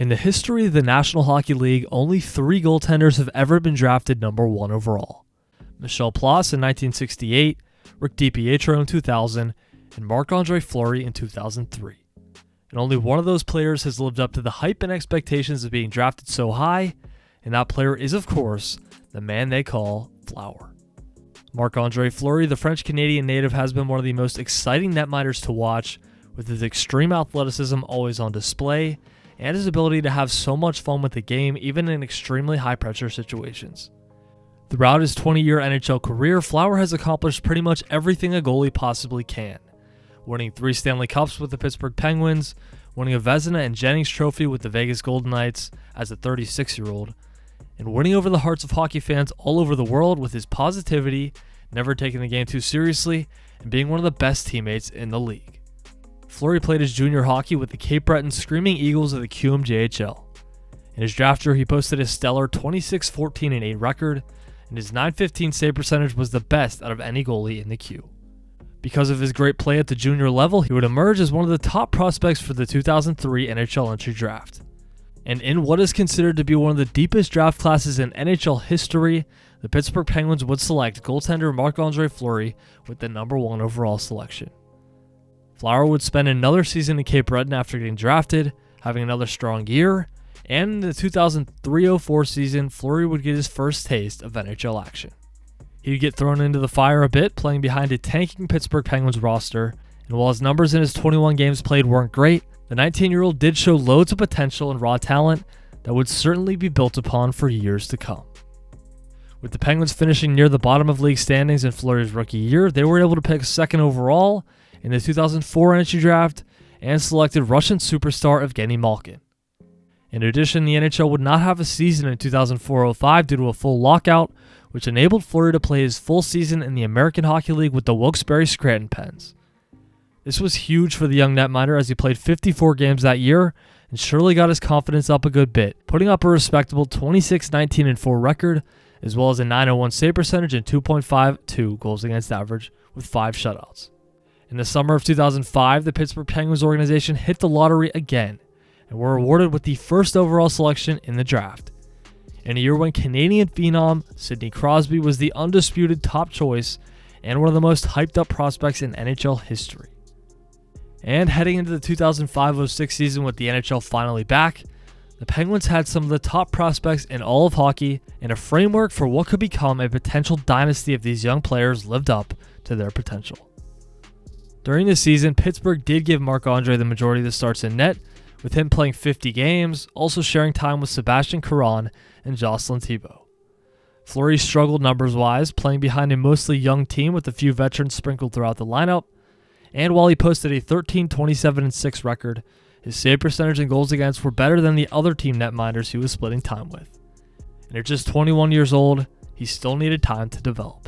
In the history of the National Hockey League, only 3 goaltenders have ever been drafted number 1 overall. Michel Plas in 1968, Rick DiPietro in 2000, and Marc-Andre Fleury in 2003. And only one of those players has lived up to the hype and expectations of being drafted so high, and that player is, of course, the man they call Flower. Marc-Andre Fleury, the French-Canadian native, has been one of the most exciting netminders to watch, with his extreme athleticism always on display, and his ability to have so much fun with the game even in extremely high-pressure situations. Throughout his 20-year NHL career, Flower has accomplished pretty much everything a goalie possibly can, winning 3 Stanley Cups with the Pittsburgh Penguins, winning a Vezina and Jennings Trophy with the Vegas Golden Knights as a 36-year-old, and winning over the hearts of hockey fans all over the world with his positivity, never taking the game too seriously, and being one of the best teammates in the league. Fleury played his junior hockey with the Cape Breton Screaming Eagles of the QMJHL. In his draft year, he posted a stellar 26-14-8 record, and his .915 save percentage was the best out of any goalie in the Q. Because of his great play at the junior level, he would emerge as one of the top prospects for the 2003 NHL entry draft. And in what is considered to be one of the deepest draft classes in NHL history, the Pittsburgh Penguins would select goaltender Marc-Andre Fleury with the number 1 overall selection. Flower would spend another season in Cape Breton after getting drafted, having another strong year, and in the 2003-04 season, Fleury would get his first taste of NHL action. He would get thrown into the fire a bit, playing behind a tanking Pittsburgh Penguins roster, and while his numbers in his 21 games played weren't great, the 19-year-old did show loads of potential and raw talent that would certainly be built upon for years to come. With the Penguins finishing near the bottom of league standings in Fleury's rookie year, they were able to pick 2nd overall in the 2004 entry draft and selected Russian superstar Evgeny Malkin. In addition, the NHL would not have a season in 2004-05 due to a full lockout, which enabled Fleury to play his full season in the American Hockey League with the Wilkes-Barre Scranton Pens. This was huge for the young netminder as he played 54 games that year and surely got his confidence up a good bit, putting up a respectable 26-19-4 record, as well as a .901 save percentage and 2.52 goals against average with 5 shutouts. In the summer of 2005, the Pittsburgh Penguins organization hit the lottery again and were awarded with the 1st overall selection in the draft. In a year when Canadian phenom Sidney Crosby was the undisputed top choice and one of the most hyped up prospects in NHL history. And heading into the 2005-06 season with the NHL finally back, the Penguins had some of the top prospects in all of hockey, and a framework for what could become a potential dynasty if these young players lived up to their potential. During the season, Pittsburgh did give Marc-Andre the majority of the starts in net, with him playing 50 games, also sharing time with Sebastian Caron and Jocelyn Thibault. Fleury struggled numbers-wise, playing behind a mostly young team with a few veterans sprinkled throughout the lineup, and while he posted a 13-27-6 record, his save percentage and goals against were better than the other team netminders he was splitting time with. And at just 21 years old, he still needed time to develop.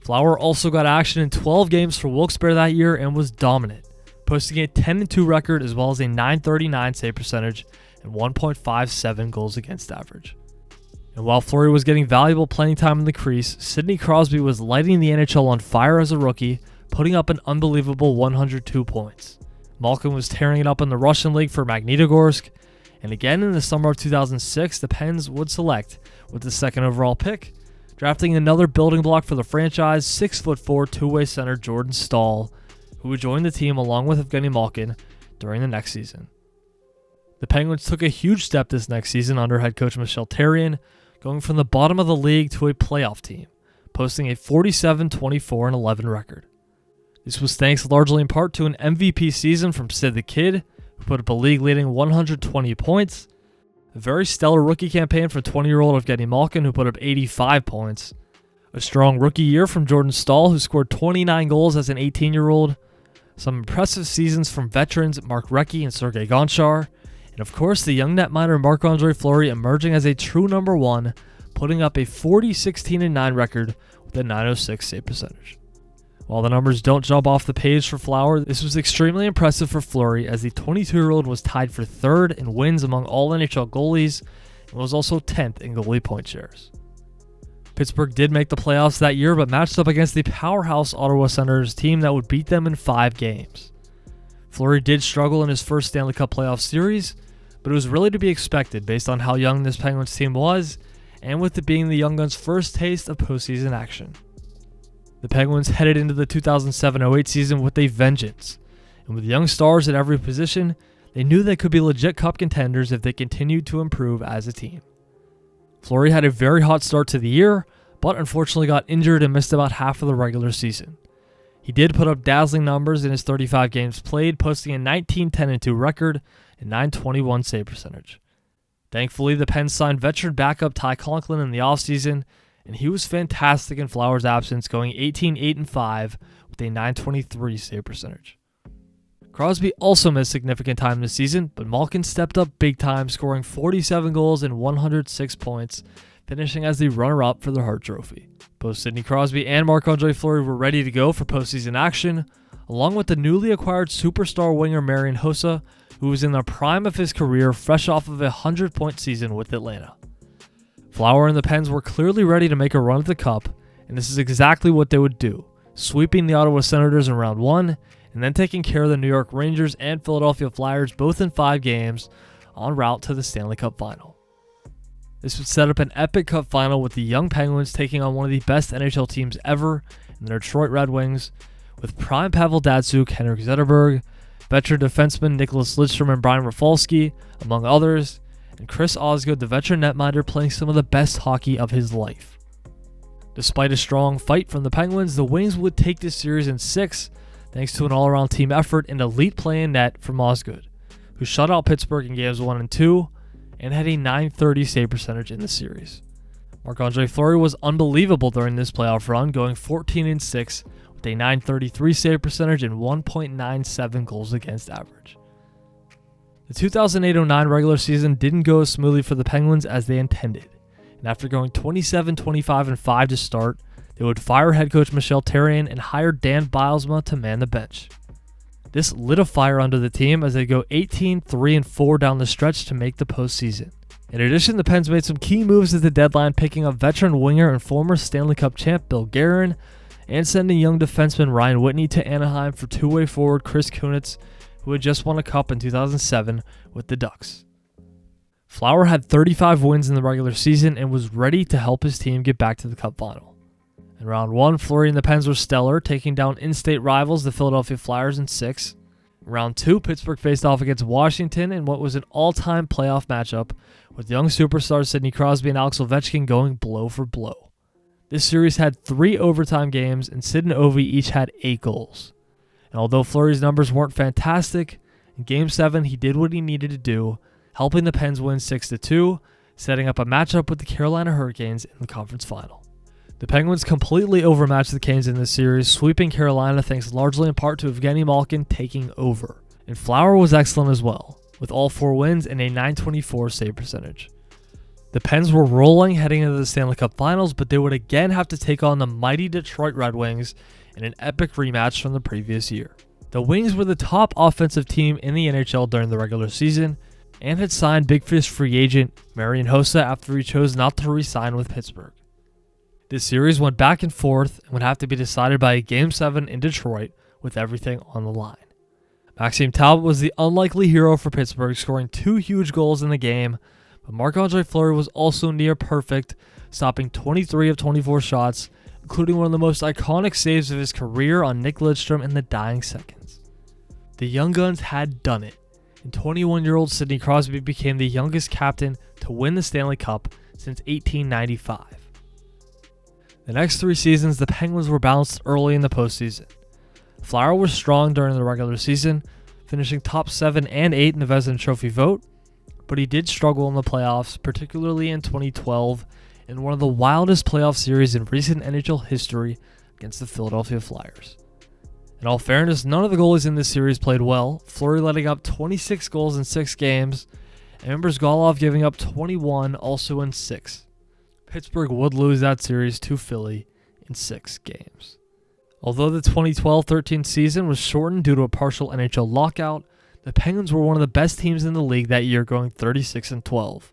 Flower also got action in 12 games for Wilkes-Barre that year and was dominant, posting a 10-2 record as well as a .939 save percentage and 1.57 goals against average. And while Fleury was getting valuable playing time in the crease, Sidney Crosby was lighting the NHL on fire as a rookie, putting up an unbelievable 102 points. Malkin was tearing it up in the Russian League for Magnitogorsk, and again in the summer of 2006, the Pens would select with the 2nd overall pick, drafting another building block for the franchise, 6'4" two-way center Jordan Staal, who would join the team along with Evgeny Malkin during the next season. The Penguins took a huge step this next season under head coach Michel Therrien, going from the bottom of the league to a playoff team, posting a 47-24-11 record. This was thanks largely in part to an MVP season from Sid the Kid, who put up a league-leading 120 points, a very stellar rookie campaign for 20-year-old Evgeny Malkin, who put up 85 points, a strong rookie year from Jordan Staal, who scored 29 goals as an 18-year-old, some impressive seasons from veterans Mark Recchi and Sergei Gonchar, and of course the young netminder Marc-Andre Fleury emerging as a true number 1, putting up a 40-16-9 record with a .906 save percentage. While the numbers don't jump off the page for Flower, this was extremely impressive for Fleury as the 22-year-old was tied for 3rd in wins among all NHL goalies and was also 10th in goalie point shares. Pittsburgh did make the playoffs that year, but matched up against the powerhouse Ottawa Senators team that would beat them in 5 games. Fleury did struggle in his first Stanley Cup playoff series, but it was really to be expected based on how young this Penguins team was, and with it being the Young Guns' first taste of postseason action. The Penguins headed into the 2007-08 season with a vengeance, and with young stars at every position, they knew they could be legit cup contenders if they continued to improve as a team. Fleury had a very hot start to the year, but unfortunately got injured and missed about half of the regular season. He did put up dazzling numbers in his 35 games played, posting a 19-10-2 record and .921 save percentage. Thankfully, the Pens signed veteran backup Ty Conklin in the offseason, and he was fantastic in Flowers' absence, going 18-8-5 with a .923 save percentage. Crosby also missed significant time this season, but Malkin stepped up big time, scoring 47 goals and 106 points, finishing as the runner-up for the Hart Trophy. Both Sidney Crosby and Marc-Andre Fleury were ready to go for postseason action, along with the newly acquired superstar winger Marian Hossa, who was in the prime of his career, fresh off of a 100-point season with Atlanta. Flower and the Pens were clearly ready to make a run at the Cup, and this is exactly what they would do, sweeping the Ottawa Senators in round 1, and then taking care of the New York Rangers and Philadelphia Flyers both in 5 games, en route to the Stanley Cup final. This would set up an epic Cup final with the young Penguins taking on one of the best NHL teams ever in the Detroit Red Wings, with prime Pavel Datsyuk, Henrik Zetterberg, veteran defensemen Nicholas Lidstrom and Brian Rafalski, among others, and Chris Osgood, the veteran netminder, playing some of the best hockey of his life. Despite a strong fight from the Penguins, the Wings would take this series in 6, thanks to an all-around team effort and elite play in net from Osgood, who shut out Pittsburgh in games 1 and 2, and had a .930 save percentage in the series. Marc-Andre Fleury was unbelievable during this playoff run, going 14-6 with a .933 save percentage and 1.97 goals against average. The 2008-09 regular season didn't go as smoothly for the Penguins as they intended, and after going 27-25-5 to start, they would fire head coach Michel Therrien and hire Dan Bylsma to man the bench. This lit a fire under the team as they go 18-3-4 down the stretch to make the postseason. In addition, the Pens made some key moves at the deadline, picking up veteran winger and former Stanley Cup champ Bill Guerin, and sending young defenseman Ryan Whitney to Anaheim for two-way forward Chris Kunitz, who had just won a cup in 2007 with the Ducks. Flower had 35 wins in the regular season and was ready to help his team get back to the Cup final. In round 1, Fleury and the Pens were stellar, taking down in-state rivals the Philadelphia Flyers in 6. In round 2, Pittsburgh faced off against Washington in what was an all-time playoff matchup, with young superstars Sidney Crosby and Alex Ovechkin going blow for blow. This series had 3 overtime games, and Sid and Ovi each had 8 goals. And although Fleury's numbers weren't fantastic, in Game 7 he did what he needed to do, helping the Pens win 6-2, setting up a matchup with the Carolina Hurricanes in the conference final. The Penguins completely overmatched the Canes in this series, sweeping Carolina thanks largely in part to Evgeny Malkin taking over. And Flower was excellent as well, with all 4 wins and a .924 save percentage. The Pens were rolling heading into the Stanley Cup Finals, but they would again have to take on the mighty Detroit Red Wings in an epic rematch from the previous year. The Wings were the top offensive team in the NHL during the regular season, and had signed Big Fish free agent Marian Hossa after he chose not to re-sign with Pittsburgh. This series went back and forth and would have to be decided by a Game 7 in Detroit with everything on the line. Maxime Talbot was the unlikely hero for Pittsburgh, scoring 2 huge goals in the game, but Marc-Andre Fleury was also near perfect, stopping 23 of 24 shots, including one of the most iconic saves of his career on Nick Lidstrom in the dying seconds. The Young Guns had done it, and 21-year-old Sidney Crosby became the youngest captain to win the Stanley Cup since 1895. The next 3 seasons, the Penguins were balanced early in the postseason. Flower was strong during the regular season, finishing top 7 and 8 in the Vezina Trophy vote, but he did struggle in the playoffs, particularly in 2012, in one of the wildest playoff series in recent NHL history against the Philadelphia Flyers. In all fairness, none of the goalies in this series played well, Fleury letting up 26 goals in 6 games, and Brzgalov giving up 21 also in 6. Pittsburgh would lose that series to Philly in 6 games. Although the 2012-13 season was shortened due to a partial NHL lockout, the Penguins were one of the best teams in the league that year, going 36-12.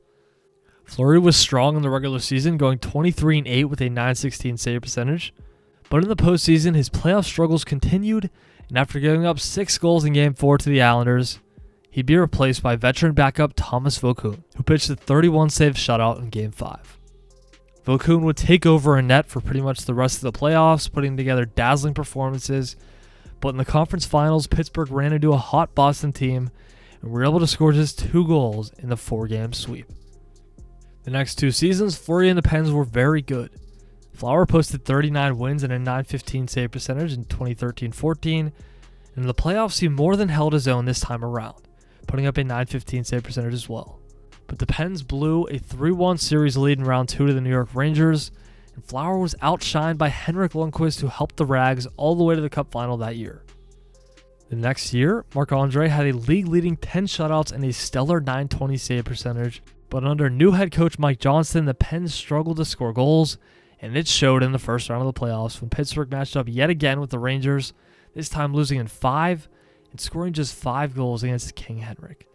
Fleury was strong in the regular season, going 23-8 with a .916 save percentage, but in the postseason, his playoff struggles continued, and after giving up 6 goals in Game 4 to the Islanders, he'd be replaced by veteran backup Thomas Vokoun, who pitched a 31-save shutout in Game 5. Vokoun would take over in net for pretty much the rest of the playoffs, putting together dazzling performances, but in the conference finals, Pittsburgh ran into a hot Boston team and were able to score just 2 goals in the 4-game sweep. The next 2 seasons, Fleury and the Pens were very good. Flower posted 39 wins and a .915 save percentage in 2013-14, and in the playoffs he more than held his own this time around, putting up a .915 save percentage as well. But the Pens blew a 3-1 series lead in round 2 to the New York Rangers, and Flower was outshined by Henrik Lundqvist, who helped the Rags all the way to the Cup final that year. The next year, Marc-Andre had a league-leading 10 shutouts and a stellar .920 save percentage, but under new head coach Mike Johnston, the Pens struggled to score goals, and it showed in the first round of the playoffs when Pittsburgh matched up yet again with the Rangers, this time losing in 5 and scoring just 5 goals against King Henrik.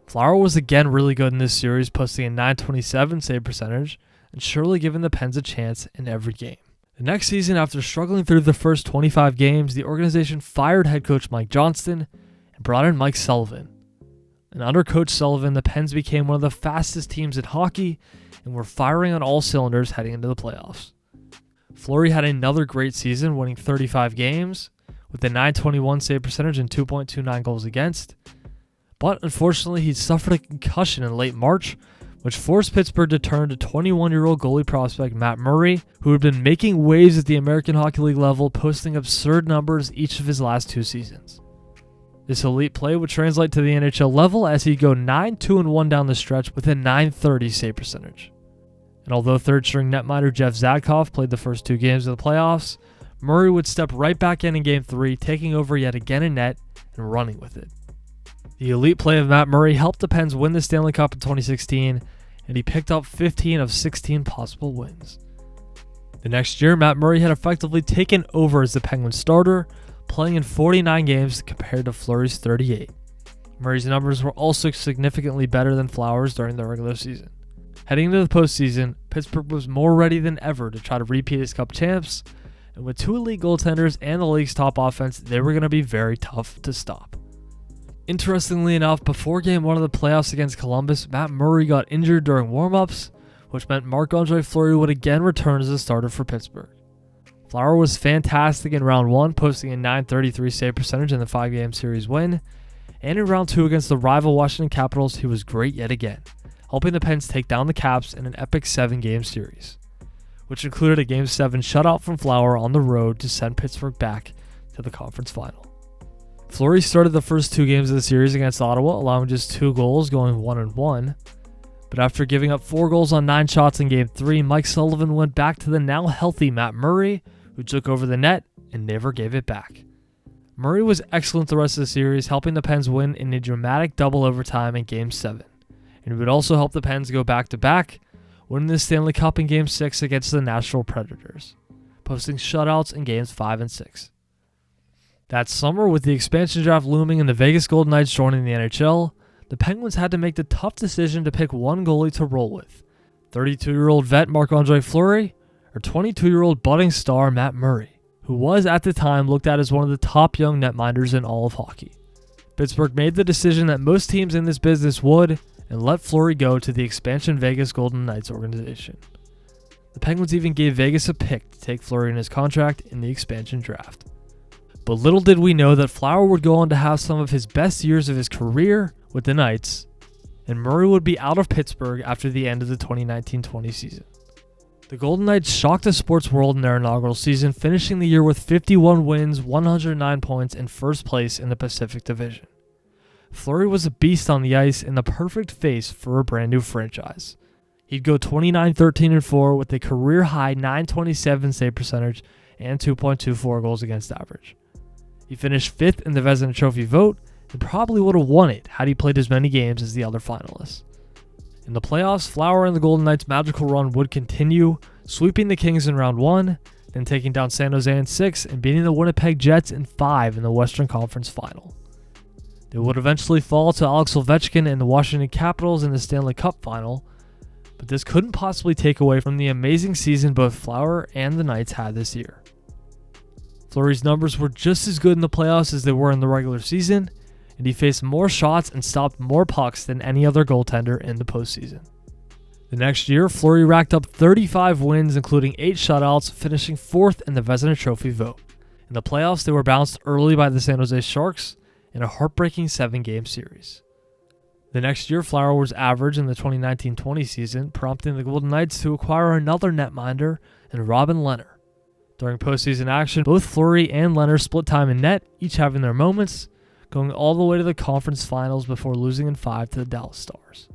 Flower was again really good in this series, posting a .927 save percentage and surely giving the Pens a chance in every game. The next season, after struggling through the first 25 games, the organization fired head coach Mike Johnston and brought in Mike Sullivan. And under Coach Sullivan, the Pens became one of the fastest teams in hockey and were firing on all cylinders heading into the playoffs. Fleury had another great season, winning 35 games with a .921 save percentage and 2.29 goals against. But unfortunately, he suffered a concussion in late March, which forced Pittsburgh to turn to 21-year-old goalie prospect Matt Murray, who had been making waves at the American Hockey League level, posting absurd numbers each of his last 2 seasons. This elite play would translate to the NHL level as he'd go 9-2-1 down the stretch with a .930 save percentage. And although third-string netminder Jeff Zadkoff played the first 2 games of the playoffs, Murray would step right back in Game 3, taking over yet again in net and running with it. The elite play of Matt Murray helped the Pens win the Stanley Cup in 2016, and he picked up 15 of 16 possible wins. The next year, Matt Murray had effectively taken over as the Penguins starter, playing in 49 games compared to Fleury's 38. Murray's numbers were also significantly better than Flower's during the regular season. Heading into the postseason, Pittsburgh was more ready than ever to try to repeat as Cup champs, and with 2 elite goaltenders and the league's top offense, they were going to be very tough to stop. Interestingly enough, before Game 1 of the playoffs against Columbus, Matt Murray got injured during warm-ups, which meant Marc-Andre Fleury would again return as a starter for Pittsburgh. Flower was fantastic in round 1, posting a .933 save percentage in the 5-game series win, and in round 2 against the rival Washington Capitals, he was great yet again, helping the Pens take down the Caps in an epic 7-game series, which included a Game 7 shutout from Flower on the road to send Pittsburgh back to the conference final. Fleury started the first 2 games of the series against Ottawa, allowing just 2 goals, going 1-1. But after giving up 4 goals on 9 shots in Game 3, Mike Sullivan went back to the now healthy Matt Murray, who took over the net and never gave it back. Murray was excellent the rest of the series, helping the Pens win in a dramatic double overtime in Game 7. And it would also help the Pens go back-to-back, winning the Stanley Cup in Game 6 against the Nashville Predators, posting shutouts in Games 5 and 6. That summer, with the expansion draft looming and the Vegas Golden Knights joining the NHL, the Penguins had to make the tough decision to pick one goalie to roll with, 32-year-old vet Marc-Andre Fleury or 22-year-old budding star Matt Murray, who was at the time looked at as one of the top young netminders in all of hockey. Pittsburgh made the decision that most teams in this business would and let Fleury go to the expansion Vegas Golden Knights organization. The Penguins even gave Vegas a pick to take Fleury in his contract in the expansion draft. But little did we know that Flower would go on to have some of his best years of his career with the Knights, and Murray would be out of Pittsburgh after the end of the 2019-20 season. The Golden Knights shocked the sports world in their inaugural season, finishing the year with 51 wins, 109 points, and first place in the Pacific Division. Fleury was a beast on the ice and the perfect face for a brand new franchise. He'd go 29-13-4 with a career-high .927 save percentage and 2.24 goals against average. He finished 5th in the Vezina Trophy vote and probably would have won it had he played as many games as the other finalists. In the playoffs, Flower and the Golden Knights' magical run would continue, sweeping the Kings in round 1, then taking down San Jose in 6 and beating the Winnipeg Jets in 5 in the Western Conference Final. They would eventually fall to Alex Ovechkin and the Washington Capitals in the Stanley Cup Final, but this couldn't possibly take away from the amazing season both Flower and the Knights had this year. Fleury's numbers were just as good in the playoffs as they were in the regular season, and he faced more shots and stopped more pucks than any other goaltender in the postseason. The next year, Fleury racked up 35 wins, including 8 shutouts, finishing 4th in the Vezina Trophy vote. In the playoffs, they were bounced early by the San Jose Sharks in a heartbreaking 7-game series. The next year, Flower was average in the 2019-20 season, prompting the Golden Knights to acquire another netminder in Robin Lehner. During postseason action, both Fleury and Lehner split time in net, each having their moments, going all the way to the conference finals before losing in 5 to the Dallas Stars.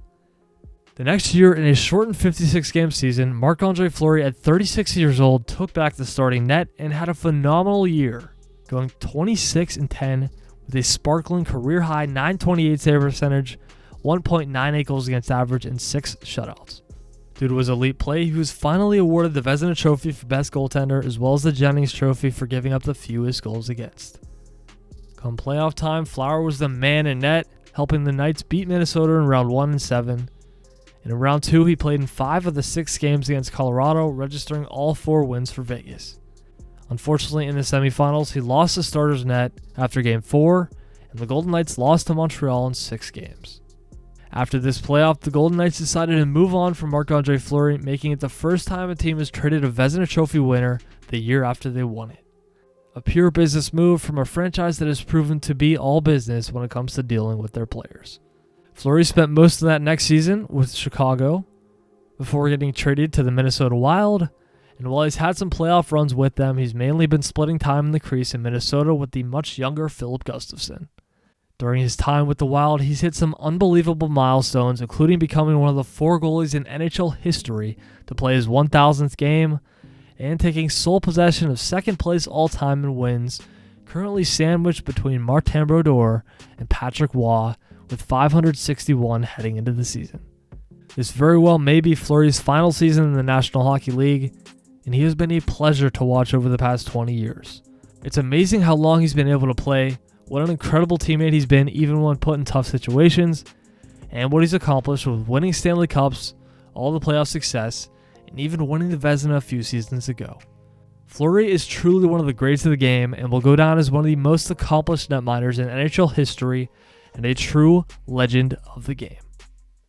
The next year, in a shortened 56-game season, Marc-Andre Fleury, at 36 years old, took back the starting net and had a phenomenal year, going 26-10 with a sparkling career-high .928 save percentage, 1.98 goals against average, and 6 shutouts. Due to his elite play, he was finally awarded the Vezina Trophy for Best Goaltender, as well as the Jennings Trophy for giving up the fewest goals against. Come playoff time, Flower was the man in net, helping the Knights beat Minnesota in round 1 and 7. In round 2, he played in 5 of the 6 games against Colorado, registering all 4 wins for Vegas. Unfortunately, in the semifinals, he lost the starter's net after Game 4, and the Golden Knights lost to Montreal in 6 games. After this playoff, the Golden Knights decided to move on from Marc-Andre Fleury, making it the first time a team has traded a Vezina Trophy winner the year after they won it. A pure business move from a franchise that has proven to be all business when it comes to dealing with their players. Fleury spent most of that next season with Chicago before getting traded to the Minnesota Wild, and while he's had some playoff runs with them, he's mainly been splitting time in the crease in Minnesota with the much younger Philip Gustafsson. During his time with the Wild, he's hit some unbelievable milestones, including becoming one of the 4 goalies in NHL history to play his 1,000th game, and taking sole possession of second place all-time in wins, currently sandwiched between Martin Brodeur and Patrick Waugh, with 561 heading into the season. This very well may be Fleury's final season in the National Hockey League, and he has been a pleasure to watch over the past 20 years. It's amazing how long he's been able to play, what an incredible teammate he's been even when put in tough situations, and what he's accomplished with winning Stanley Cups, all the playoff success, and even winning the Vezina a few seasons ago. Fleury is truly one of the greats of the game and will go down as one of the most accomplished netminders in NHL history and a true legend of the game.